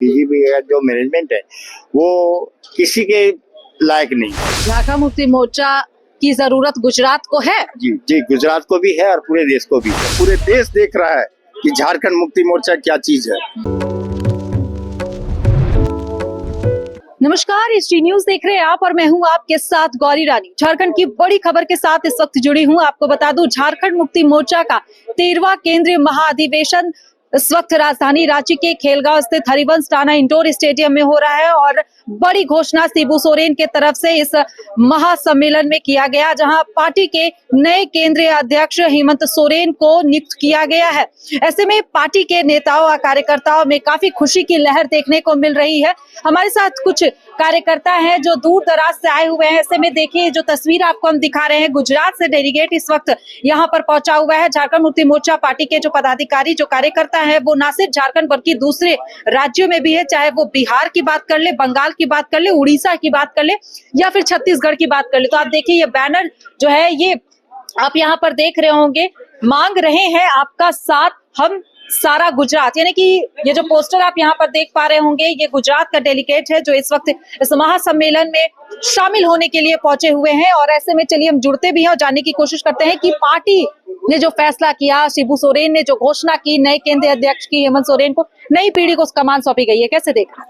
BJP का जो management है वो किसी के लायक नहीं है। झारखंड मुक्ति मोर्चा की जरूरत गुजरात को है। जी जी, गुजरात को भी है और पूरे देश को भी है। पूरे देश देख रहा है कि झारखंड मुक्ति मोर्चा क्या चीज है। नमस्कार, ST न्यूज देख रहे हैं आप और मैं हूं आपके साथ गौरी रानी। झारखंड की बड़ी खबर के साथ इस वक्त जुड़ी हूं। आपको बता दूं, झारखंड मुक्ति मोर्चा का 13वां केंद्रीय महाअधिवेशन इस वक्त राजधानी रांची के खेलगांव स्थित हरिवंश टाना इंडोर स्टेडियम में हो रहा है और बड़ी घोषणा शिबू सोरेन के तरफ से इस महासम्मेलन में किया गया, जहां पार्टी के नए केंद्रीय अध्यक्ष हेमंत सोरेन को नियुक्त किया गया है। ऐसे में पार्टी के नेताओं और कार्यकर्ताओं में काफी खुशी की लहर देखने को मिल रही है। हमारे साथ कुछ कार्यकर्ता हैं जो दूर दराज से आए हुए हैं। ऐसे में देखिए, जो तस्वीर आपको हम दिखा रहे हैं, गुजरात से डेलीगेट इस वक्त यहाँ पर पहुंचा हुआ है। झारखंड मुक्ति मोर्चा पार्टी के जो पदाधिकारी, जो कार्यकर्ता है, वो न सिर्फ झारखंड बल्कि दूसरे राज्यों में भी है, चाहे वो बिहार की बात कर ले, बंगाल की बात कर ले, उड़ीसा की बात कर ले या फिर छत्तीसगढ़ की बात कर ले। तो आप देखिए, ये बैनर जो है ये आप यहाँ पर देख रहे होंगे, मांग रहे हैं आपका साथ हम सारा गुजरात, यानी कि ये जो पोस्टर आप यहाँ पर देख पा रहे होंगे, ये गुजरात का डेलीगेट है जो इस वक्त इस महासम्मेलन में शामिल होने के लिए पहुंचे हुए हैं। और ऐसे में चलिए हम जुड़ते भी हैं और जानने की कोशिश करते हैं कि पार्टी ने जो फैसला किया, शिबू सोरेन ने जो घोषणा की, नए केंद्रीय अध्यक्ष की हेमंत सोरेन को, नई पीढ़ी को कमान सौंपी गई है, कैसे देखा?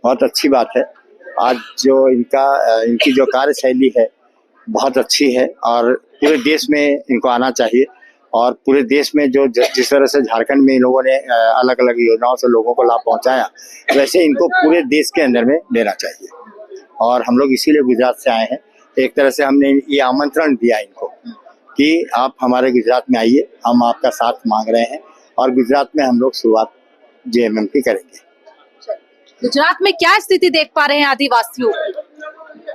बहुत अच्छी बात है। आज जो इनकी जो कार्यशैली है बहुत अच्छी है और पूरे देश में इनको आना चाहिए। और पूरे देश में जो जिस तरह से झारखंड में इन लोगों ने अलग अलग योजनाओं से लोगों को लाभ पहुंचाया, वैसे इनको पूरे देश के अंदर में देना चाहिए। और हम लोग इसीलिए गुजरात से आए हैं। एक तरह से हमने ये आमंत्रण दिया इनको कि आप हमारे गुजरात में आइए, हम आपका साथ मांग रहे हैं और गुजरात में हम लोग शुरुआत JMM की करेंगे। गुजरात में क्या स्थिति देख पा रहे हैं आदिवासियों?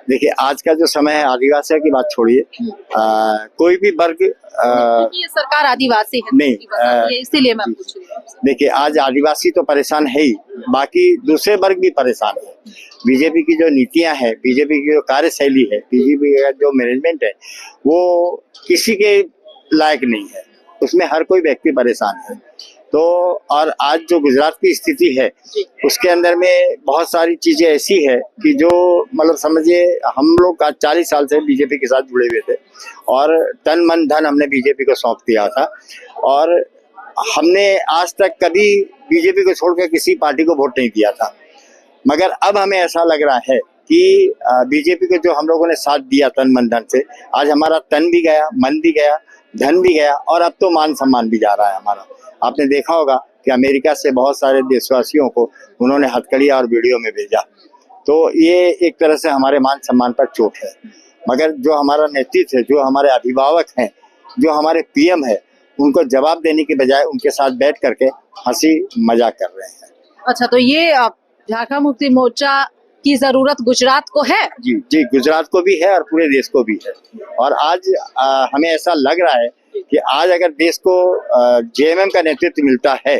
देखिए, आज का जो समय है, आदिवासियों की बात छोड़िए, कोई भी वर्ग ये सरकार आदिवासी है नहीं, इसीलिए मैं पूछ रही हूँ। देखिए, आज आदिवासी तो परेशान है ही, बाकी दूसरे वर्ग भी परेशान है। बीजेपी की जो नीतियां हैं, बीजेपी की जो कार्यशैली है, बीजेपी का जो मैनेजमेंट है वो किसी के लायक नहीं है। उसमें हर कोई व्यक्ति परेशान है। तो और आज जो गुजरात की स्थिति है उसके अंदर में बहुत सारी चीजें ऐसी है कि जो मतलब समझिए, हम लोग आज 40 साल से बीजेपी के साथ जुड़े हुए थे और तन मन धन हमने बीजेपी को सौंप दिया था और हमने आज तक कभी बीजेपी को छोड़कर किसी पार्टी को वोट नहीं दिया था। मगर अब हमें ऐसा लग रहा है कि बीजेपी को जो हम लोगों ने साथ दिया तन मन धन से, आज हमारा तन भी गया, मन भी गया, धन भी गया और अब तो मान सम्मान भी जा रहा है हमारा। आपने देखा होगा कि अमेरिका से बहुत सारे देशवासियों को उन्होंने हथकड़ियाँ और वीडियो में भेजा। तो ये एक तरह से हमारे मान सम्मान पर चोट है। मगर जो हमारा नेतृत्व है, जो हमारे अभिभावक हैं, जो हमारे PM है, उनको जवाब देने के बजाय उनके साथ बैठ करके हंसी मजाक कर रहे हैं। अच्छा, तो ये झारखंड मुक्ति मोर्चा की जरूरत गुजरात को है? जी जी, गुजरात को भी है और पूरे देश को भी है। और आज हमें ऐसा लग रहा है कि आज अगर देश को JMM का नेतृत्व मिलता है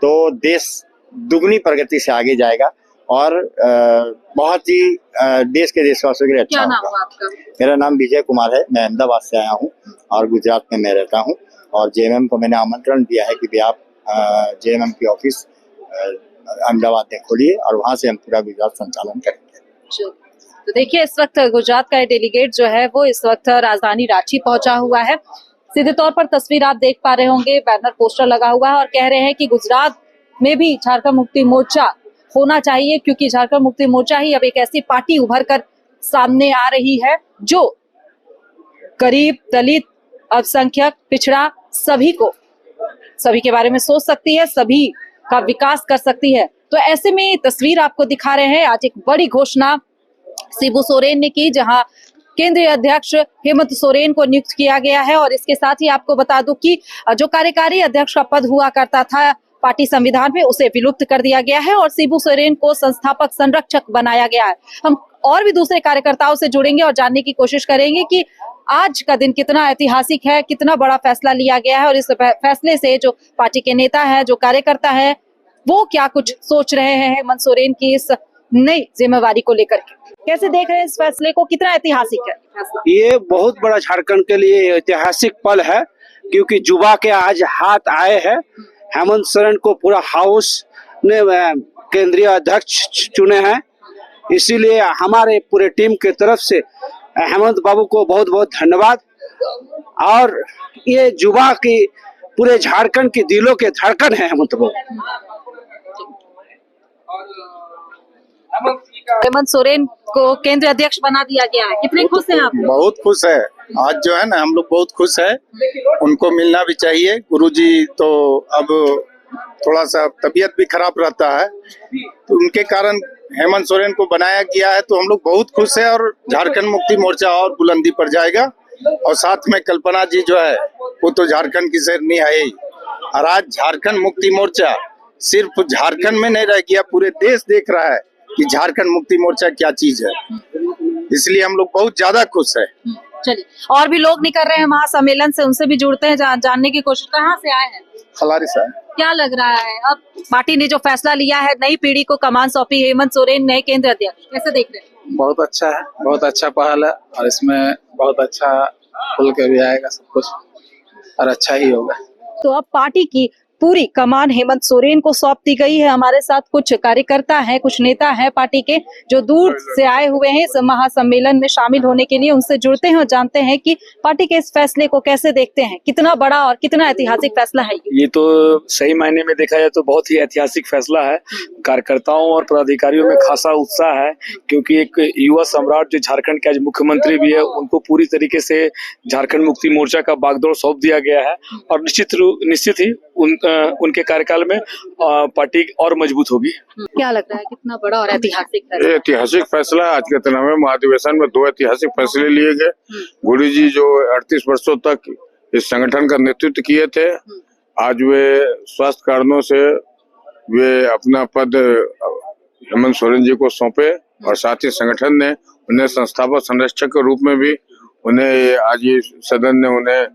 तो देश दुगनी प्रगति से आगे जाएगा और बहुत ही देश के देशवासियों के लिए अच्छा क्या नाम होगा। हुआ आपका? मेरा नाम विजय कुमार है, मैं अहमदाबाद से आया हूँ और गुजरात में मैं रहता हूँ। और JMM को मैंने आमंत्रण दिया है कि भी आप JMM की ऑफिस अहमदाबाद में खोलिए और वहाँ से हम पूरा गुजरात संचालन करेंगे। तो देखिए, इस वक्त गुजरात का डेलीगेट जो है वो इस वक्त राजधानी रांची पहुंचा हुआ है। सीधे तौर पर तस्वीर आप देख पा रहे होंगे, बैनर पोस्टर लगा हुआ है और कह रहे हैं कि गुजरात में भी झारखंड मुक्ति मोर्चा होना चाहिए, क्योंकि झारखंड मुक्ति मोर्चा ही अब एक ऐसी पार्टी उभर कर सामने आ रही है जो गरीब, दलित, अल्पसंख्यक, पिछड़ा सभी के बारे में सोच सकती है, सभी का विकास कर सकती है। तो ऐसे में तस्वीर आपको दिखा रहे हैं, आज एक बड़ी घोषणा शिबू सोरेन ने की, जहां केंद्रीय अध्यक्ष हेमंत सोरेन को नियुक्त किया गया है। और इसके साथ ही आपको बता दूं कि जो कार्यकारी अध्यक्ष का पद हुआ करता था पार्टी संविधान में, उसे विलुप्त कर दिया गया है और शिबू सोरेन को संस्थापक संरक्षक बनाया गया है। हम और भी दूसरे कार्यकर्ताओं से जुड़ेंगे और जानने की कोशिश करेंगे कि आज का दिन कितना ऐतिहासिक है, कितना बड़ा फैसला लिया गया है और इस फैसले से जो पार्टी के नेता है, जो कार्यकर्ता है, वो क्या कुछ सोच रहे हैं हेमंत सोरेन की इस नई जिम्मेवारी को लेकर के। कैसे देख रहे हैं इस फैसले को, कितना ऐतिहासिक है फैसला? ये बहुत बड़ा झारखंड के लिए ऐतिहासिक पल है, क्योंकि युवा के आज हाथ आए हैं। हेमंत सोरेन को पूरा हाउस ने केंद्रीय अध्यक्ष चुने हैं। इसीलिए हमारे पूरे टीम के तरफ से हेमंत बाबू को बहुत बहुत धन्यवाद। और ये युवा की पूरे झारखंड की दिलों के धड़कन है हेमंत बाबू। हेमंत सोरेन को केंद्रीय अध्यक्ष बना दिया गया है, कितने खुश हैं आप? बहुत खुश है। आज जो है ना हम लोग बहुत खुश है, उनको मिलना भी चाहिए। गुरुजी तो अब थोड़ा सा तबीयत भी खराब रहता है, तो उनके कारण हेमंत सोरेन को बनाया गया है, तो हम लोग बहुत खुश है। और झारखंड मुक्ति मोर्चा और बुलंदी पर जाएगा। और साथ में कल्पना जी जो है वो तो झारखंड की शेरनी है ही। और आज झारखंड मुक्ति मोर्चा सिर्फ झारखंड में नहीं रह गया, पूरे देश देख रहा है कि झारखंड मुक्ति मोर्चा क्या चीज है। इसलिए हम लोग बहुत ज्यादा खुश है। चलिए, और भी लोग निकल रहे हैं महासम्मेलन से, उनसे भी जुड़ते हैं, जानने की कोशिश। कहाँ से आए हैं? खलारी साहब, क्या लग रहा है अब पार्टी ने जो फैसला लिया है, नई पीढ़ी को कमान सौंपी, हेमंत सोरेन नए केंद्रीय अध्यक्ष, कैसे देख रहे हैं? बहुत अच्छा है, बहुत अच्छा पहल है। और इसमें बहुत अच्छा खुल के भी आएगा सब कुछ, और अच्छा ही होगा। तो अब पार्टी की पूरी कमान हेमंत सोरेन को सौंप दी गई है। हमारे साथ कुछ कार्यकर्ता हैं, कुछ नेता हैं पार्टी के, जो दूर से आए हुए हैं इस महासम्मेलन में शामिल होने के लिए। उनसे जुड़ते हैं और जानते हैं कि पार्टी के इस फैसले को कैसे देखते हैं, कितना बड़ा और कितना ऐतिहासिक फैसला है ये तो सही मायने में देखा जाए तो बहुत ही ऐतिहासिक फैसला है। कार्यकर्ताओं और पदाधिकारियों में खासा उत्साह है, क्योंकि एक युवा सम्राट जो झारखंड के आज मुख्यमंत्री भी है, उनको पूरी तरीके से झारखंड मुक्ति मोर्चा का बागडोर सौंप दिया गया है। और निश्चित ही उनके कार्यकाल में पार्टी और मजबूत होगी। क्या लगता है, कितना बड़ा और ऐतिहासिक फैसला? ऐतिहासिक फैसला है। आज के 93वें महाधिवेशन में 2 ऐतिहासिक फैसले लिए गए। गुरु जी जो 38 वर्षों तक इस संगठन का नेतृत्व किए थे, आज वे स्वास्थ्य कारणों से वे अपना पद हेमंत सोरेन जी को सौंपे। और साथ ही संगठन ने उन्हें संस्थापक संरक्षक के रूप में भी उन्हें आज ये सदन ने उन्हें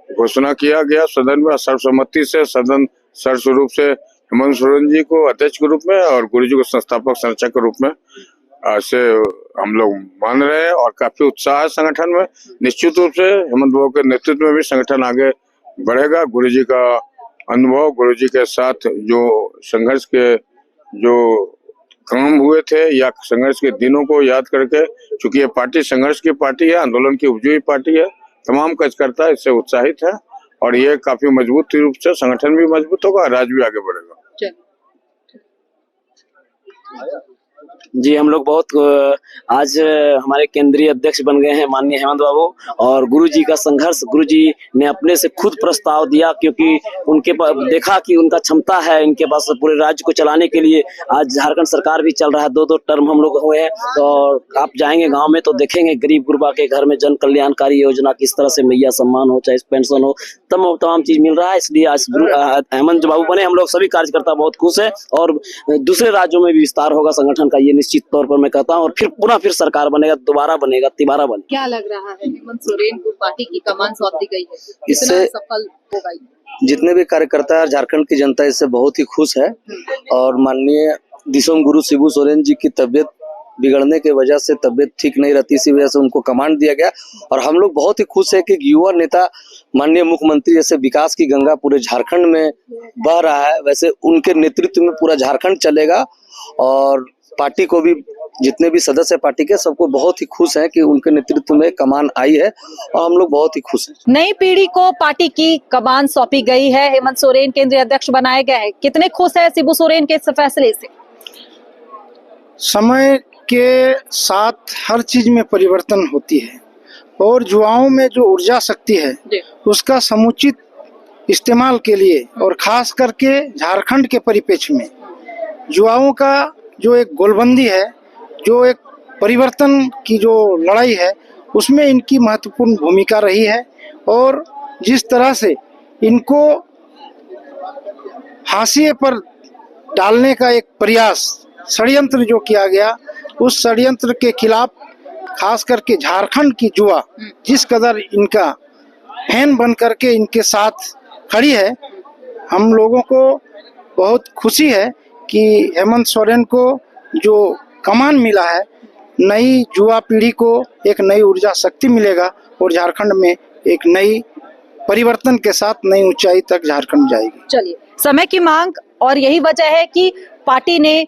घोषणा किया गया। सदन में सर्वसम्मति से सदन सर्वस्वरूप से हेमंत सोरेन जी को अध्यक्ष के रूप में और गुरु जी को संस्थापक संरक्षक के रूप में से हम लोग मान रहे हैं। और काफी उत्साह है संगठन में। निश्चित रूप से हेमंत बाबू के नेतृत्व में भी संगठन आगे बढ़ेगा। गुरु जी का अनुभव, गुरु जी के साथ जो संघर्ष के जो काम हुए थे या संघर्ष के दिनों को याद करके, चूंकि ये पार्टी संघर्ष की पार्टी है, आंदोलन की उपयोगी पार्टी है, तमाम कार्यकर्ता इससे उत्साहित है। और ये काफी मजबूत रूप से संगठन भी मजबूत होगा, राज्य भी आगे बढ़ेगा। जी, हम लोग बहुत आज हमारे केंद्रीय अध्यक्ष बन गए हैं माननीय हेमंत बाबू। और गुरुजी का संघर्ष, गुरुजी ने अपने से खुद प्रस्ताव दिया, क्योंकि उनके देखा कि उनका क्षमता है इनके पास पूरे राज्य को चलाने के लिए। आज झारखंड सरकार भी चल रहा है, 2 टर्म हम लोग हुए हैं। और आप जाएंगे गांव में तो देखेंगे गरीब गुरबा के घर में जन कल्याणकारी योजना किस तरह से मैया सम्मान हो, चाहे पेंशन हो, तमाम चीज मिल रहा है। इसलिए आज हेमंत बाबू बने, हम लोग सभी कार्यकर्ता बहुत खुश है। और दूसरे राज्यों में भी विस्तार होगा संगठन का, ये निश्चित तौर पर मैं कहता हूँ। और फिर सरकार बनेगा, दोबारा बनेगा, तिबारा बनेगा। क्या लग रहा है, हेमंत सोरेन को पार्टी की कमान सौंप दी गई है, इससे सफल होगा? जितने भी कार्यकर्ता झारखंड की जनता इससे बहुत ही खुश है। और माननीय दिसोम गुरु शिबू सोरेन जी की तबियत बिगड़ने की वजह से, तबियत ठीक नहीं रहती, इसी वजह से उनको कमांड दिया गया। और हम लोग बहुत ही खुश है कि युवा नेता माननीय मुख्यमंत्री जैसे विकास की गंगा पूरे झारखंड में बह रहा है, वैसे उनके नेतृत्व में पूरा झारखंड चलेगा। और पार्टी को भी, जितने भी सदस्य पार्टी के, सबको बहुत ही खुश है कि उनके नेतृत्व में कमान आई है। और हम लोग बहुत ही खुश हैं। नई पीढ़ी को पार्टी की कमान सौंपी गई है, हेमंत सोरेन केंद्रीय अध्यक्ष बनाए गए हैं। कितने खुश है शिबू सोरेन के इस फैसले से? समय के साथ हर चीज में परिवर्तन होती है, और युवाओं में जो ऊर्जा शक्ति है उसका समुचित इस्तेमाल के लिए, और खास करके झारखंड के परिप्रेक्ष्य में युवाओं का जो एक गोलबंदी है, जो एक परिवर्तन की जो लड़ाई है, उसमें इनकी महत्वपूर्ण भूमिका रही है। और जिस तरह से इनको हाशिए पर डालने का एक प्रयास, षड्यंत्र जो किया गया, उस षड्यंत्र के खिलाफ खास करके झारखंड की युवा जिस कदर इनका फैन बन करके इनके साथ खड़ी है, हम लोगों को बहुत खुशी है कि हेमंत सोरेन को जो कमान मिला है, नई युवा पीढ़ी को एक नई ऊर्जा शक्ति मिलेगा और झारखंड में एक नई परिवर्तन के साथ नई ऊंचाई तक झारखंड जाएगी। चलिए, समय की मांग और यही वजह है कि पार्टी ने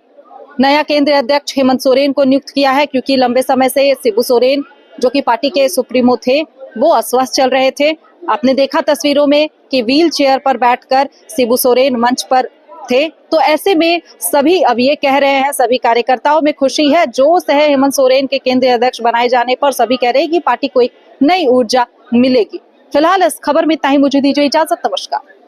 नया केंद्रीय अध्यक्ष हेमंत सोरेन को नियुक्त किया है, क्योंकि लंबे समय से शिबू सोरेन जो कि पार्टी के सुप्रीमो थे वो अस्वस्थ चल रहे थे। आपने देखा तस्वीरों में कि व्हील चेयर पर बैठकर शिबू सोरेन मंच पर थे। तो ऐसे में सभी अब ये कह रहे हैं, सभी कार्यकर्ताओं में खुशी है, जोश है हेमंत सोरेन के केंद्रीय अध्यक्ष बनाए जाने पर। सभी कह रहे हैं कि पार्टी को एक नई ऊर्जा मिलेगी। फिलहाल इस खबर में इतना ही, मुझे दीजिए इजाजत, नमस्कार।